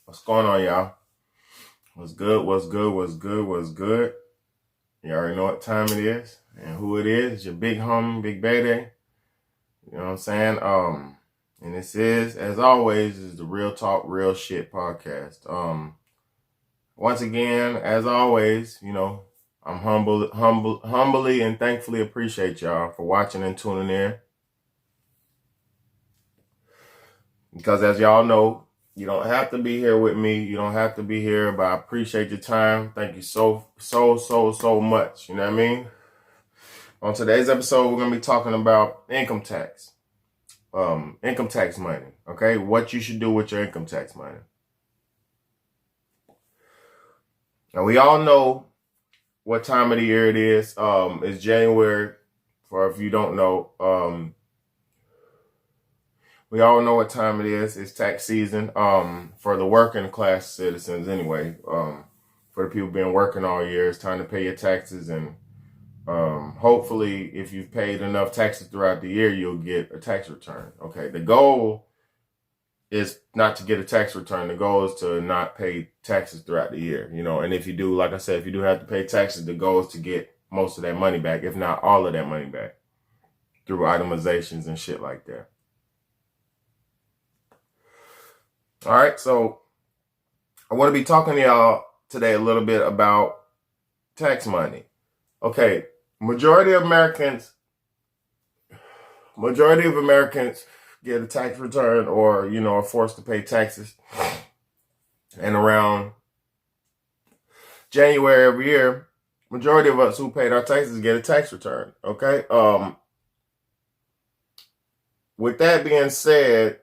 What's going on, y'all? What's good? What's good? What's good? What's good? You already know what time it is and who it is. It's your big homie, Big Bayday. You know what I'm saying? And this is, as always, is the Real Talk, Real Shit podcast. Once again, as always, I'm humbly and thankfully appreciate y'all for watching and tuning in. Because as y'all know, you don't have to be here with me. You don't have to be here, but I appreciate your time. Thank you so much. You know what I mean? On today's episode, we're going to be talking about income tax. Income tax money. Okay? What you should do with your income tax money. Now, we all know what time of the year it is. It's January. For if you don't know, we all know what time it is. It's tax season for the working class citizens anyway. For the people been working all year, it's time to pay your taxes. And hopefully, if you've paid enough taxes throughout the year, you'll get a tax return. Okay, the goal is not to get a tax return. The goal is to not pay taxes throughout the year. And if you do, like I said, if you do have to pay taxes, the goal is to get most of that money back, if not all of that money back, through itemizations and shit like that. All right, so I want to be talking to y'all today a little bit about tax money. Okay, majority of Americans get a tax return or, are forced to pay taxes. And around January every year, majority of us who paid our taxes get a tax return, okay? With that being said,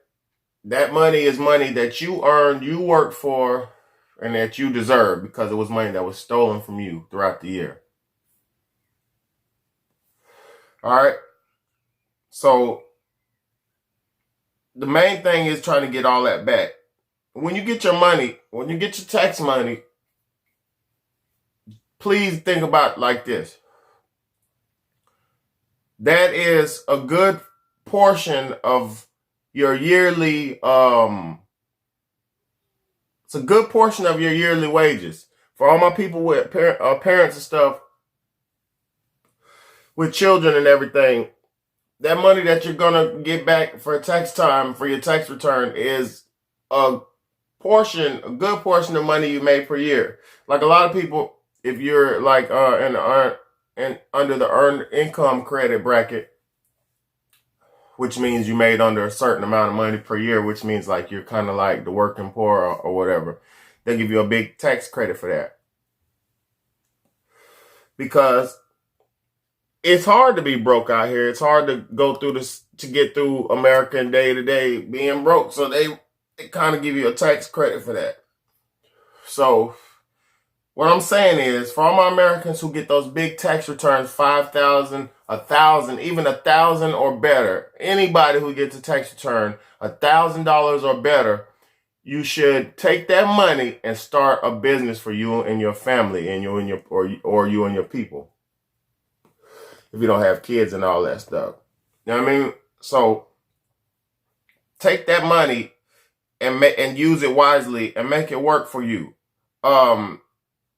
that money is money that you earned, you worked for, and that you deserve because it was money that was stolen from you throughout the year. All right. So the main thing is trying to get all that back. When you get your money, when you get your tax money, please think about it like this. That is a good portion of your yearly, it's a good portion of your yearly wages. For all my people with parents and stuff, with children and everything, that money that you're going to get back for tax time, for your tax return, is a good portion of money you made per year. Like a lot of people, if you're like under the earned income credit bracket, which means you made under a certain amount of money per year, which means like you're kind of like the working poor or whatever. They give you a big tax credit for that. Because it's hard to be broke out here. It's hard to go through this, to get through American day to day being broke. So they kind of give you a tax credit for that. So what I'm saying is, for all my Americans who get those big tax returns, $5,000, $1,000, even $1,000 or better, anybody who gets a tax return, $1,000 or better, you should take that money and start a business for you and your family and you and your people. If you don't have kids and all that stuff. You know what I mean? So take that money and use it wisely and make it work for you.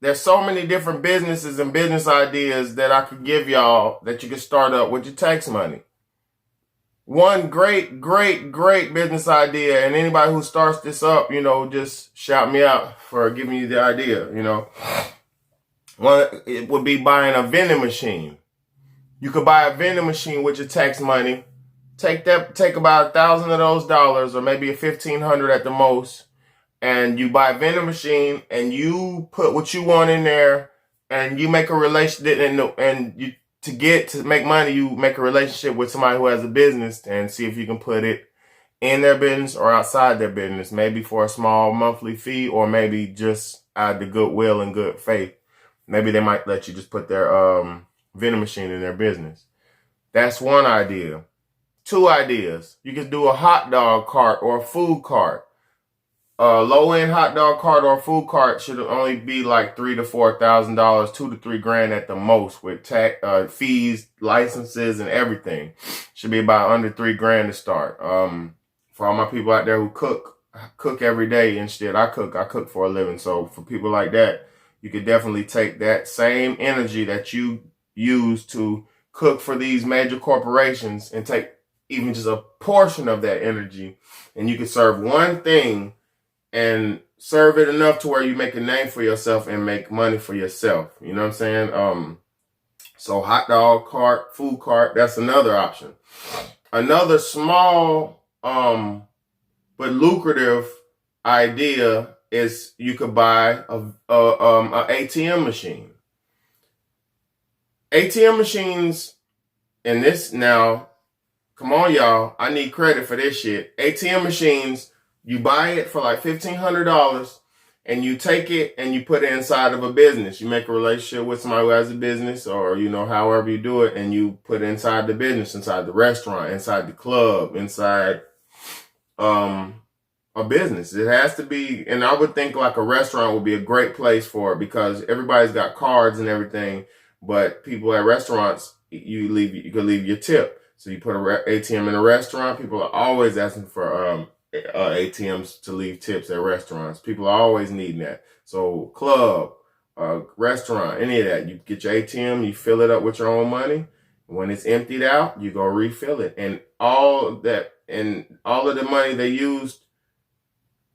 There's so many different businesses and business ideas that I could give y'all that you can start up with your tax money. One great business idea, and anybody who starts this up, just shout me out for giving you the idea, One, it would be buying a vending machine. You could buy a vending machine with your tax money. Take about $1,000 of those dollars, or maybe $1,500 at the most, and you buy a vending machine and you put what you want in there, and you make a relationship, and to make money, you make a relationship with somebody who has a business and see if you can put it in their business or outside their business, maybe for a small monthly fee, or maybe just out of the goodwill and good faith. Maybe they might let you just put their vending machine in their business. That's one idea. Two ideas. You could do a hot dog cart or a food cart. A low-end hot dog cart or food cart should only be like $3,000 to $4,000, $2,000 to $3,000 at the most, with tax, fees, licenses, and everything. Should be about under $3,000 to start. For all my people out there who cook cook every day and shit. I cook for a living. So for people like that, you could definitely take that same energy that you use to cook for these major corporations and take even just a portion of that energy, and you can serve one thing and serve it enough to where you make a name for yourself and make money for yourself. You know what I'm saying? So hot dog cart, food cart, that's another option. Another small but lucrative idea is you could buy a ATM machine. ATM machines, and this now, come on y'all, I need credit for this shit. ATM machines, you buy it for like $1,500 and you take it and you put it inside of a business. You make a relationship with somebody who has a business, or, you know, however you do it, and you put it inside the business, inside the restaurant, inside the club, inside a business. It has to be, and I would think like a restaurant would be a great place for it, because everybody's got cards and everything, but people at restaurants, you can leave your tip. So you put an ATM in a restaurant, people are always asking for ATMs to leave tips at restaurants. People are always needing that. So club, restaurant, any of that, you get your ATM, you fill it up with your own money. When it's emptied out, you go refill it. And all of the money they used,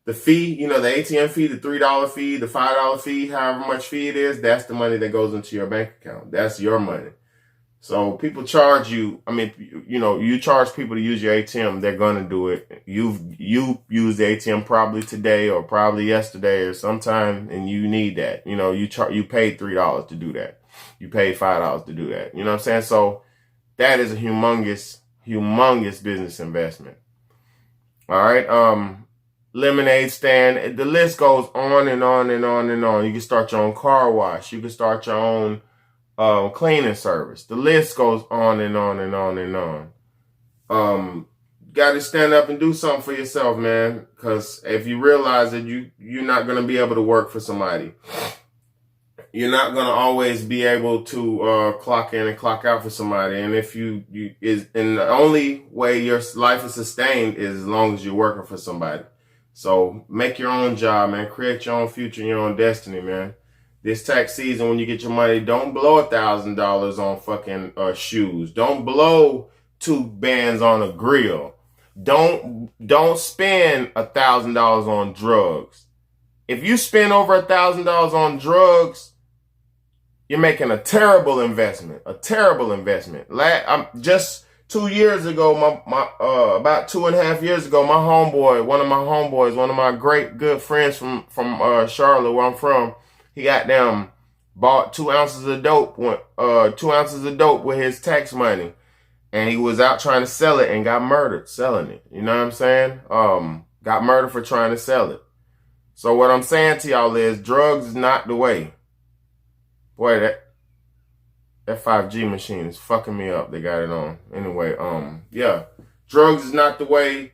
the fee, you know, the ATM fee, the $3 fee, the $5 fee, however much fee it is, that's the money that goes into your bank account. That's your money. So people charge you, I mean, you know, you charge people to use your ATM, they're going to do it. You used the ATM probably today or probably yesterday or sometime, and you need that. You know, you paid $3 to do that. You paid $5 to do that. You know what I'm saying? So that is a humongous business investment. All right. Lemonade stand. The list goes on and on and on and on. You can start your own car wash. You can start your own cleaning service. The list goes on and on and on and on. Got to stand up and do something for yourself, man. Because if you realize that you're not going to be able to work for somebody, you're not going to always be able to clock in and clock out for somebody. And if and the only way your life is sustained is as long as you're working for somebody. So make your own job, man. Create your own future and your own destiny, man. This tax season, when you get your money, don't blow $1,000 on fucking shoes. Don't blow 2 bands on a grill. Don't spend $1,000 on drugs. If you spend over $1,000 on drugs, you're making a terrible investment. A terrible investment. Just 2 years ago, about 2.5 years ago, one of my great good friends from Charlotte, where I'm from, he got them bought 2 ounces of dope, 2 ounces of dope with his tax money, and he was out trying to sell it and got murdered selling it. You know what I'm saying? Got murdered for trying to sell it. So what I'm saying to y'all is, drugs is not the way. Boy, that 5G machine is fucking me up. They got it on. Anyway, yeah. Drugs is not the way.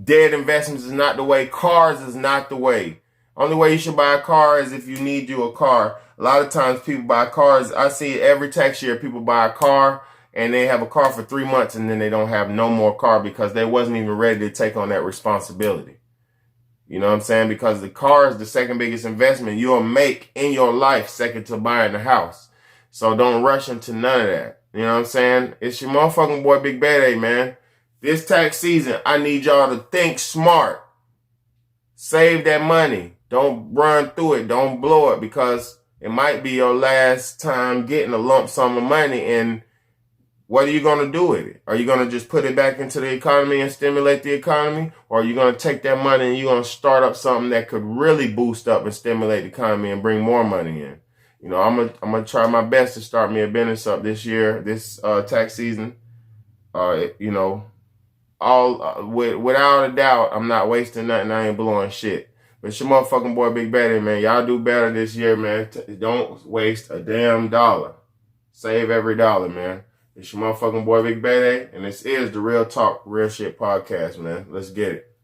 Dead investments is not the way. Cars is not the way. Only way you should buy a car is if you need you a car. A lot of times people buy cars. I see it every tax year. People buy a car and they have a car for 3 months and then they don't have no more car because they wasn't even ready to take on that responsibility. You know what I'm saying? Because the car is the second biggest investment you'll make in your life, second to buying a house. So don't rush into none of that. You know what I'm saying? It's your motherfucking boy Big Bad A, man. This tax season, I need y'all to think smart. Save that money. Don't run through it. Don't blow it, because it might be your last time getting a lump sum of money. And what are you going to do with it? Are you going to just put it back into the economy and stimulate the economy? Or are you going to take that money and you're going to start up something that could really boost up and stimulate the economy and bring more money in? You know, I'm going to try my best to start me a business up this year, this tax season. You know, without a doubt, I'm not wasting nothing. I ain't blowing shit. But it's your motherfucking boy Big Betty, man. Y'all do better this year, man. Don't waste a damn dollar. Save every dollar, man. It's your motherfucking boy Big Betty, and this is the Real Talk, Real Shit podcast, man. Let's get it.